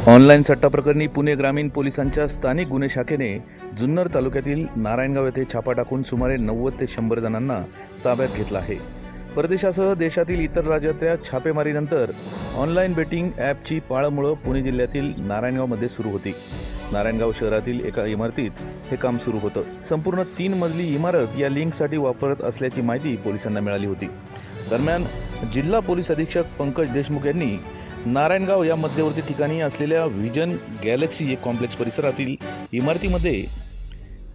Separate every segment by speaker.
Speaker 1: Online सट्टा प्रकरणी पुणे ग्रामीण पोलिसांच्या स्थानिक गुन्हे शाखेने जुन्नर तालुक्यातील नारायणगाव येथे छापा टाकून सुमारे 90 ते 100 जणांना ताब्यात घेतला आहे। परदेशासह देशातील इतर राज्यातल्या छापेमारीनंतर ऑनलाईन बेटिंग ॲपची पाळंमुळं पुणे जिल्ह्यातील नारायणगावमध्ये सुरू होती। नारायणगाव शहरातील एका इमारतीत हे काम सुरू होतं। संपूर्ण 3 मजली इमारत या लिंकसाठी वापरत असल्याची माहिती पोलिसांना मिळाली होती। दरम्यान जिल्हा पोलीस अधीक्षक पंकज देशमुख यांनी नारायणगाव या मध्यवर्ती ठिकाणी असलेल्या व्हिजन गॅलेक्सी कॉम्प्लेक्स परिसरातील इमारतीमध्ये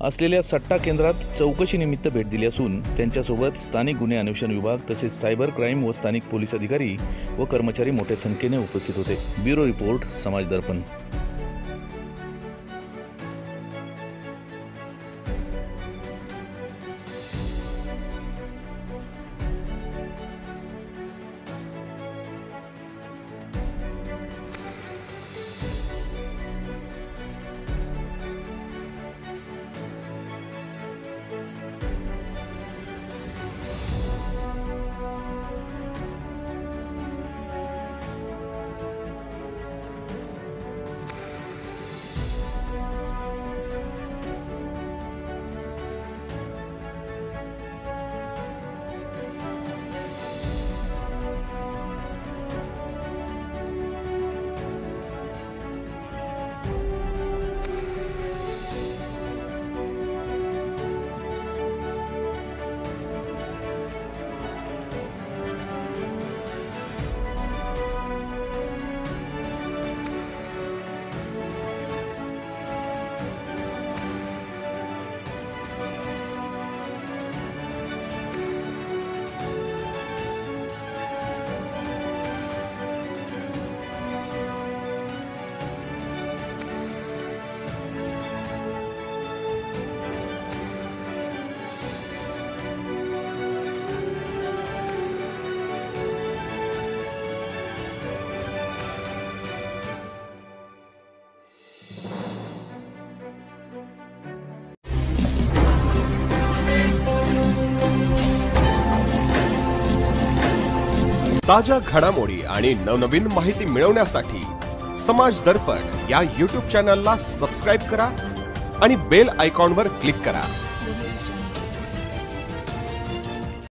Speaker 1: असलेल्या सट्टा केंद्रात चौकशीनिमित्त भेट दिली असून त्यांच्यासोबत स्थानिक गुन्हे अन्वेषण विभाग तसेच सायबर क्राईम व स्थानिक पोलीस अधिकारी व कर्मचारी मोठ्या संख्येने उपस्थित होते। ब्युरो रिपोर्ट, समाज दर्पण।
Speaker 2: ताजा घडामोडी आणि नवनवीन माहिती मिळवण्यासाठी समाज दर्पण या YouTube चॅनलला सबस्क्राइब करा आणि बेल आयकॉनवर क्लिक करा।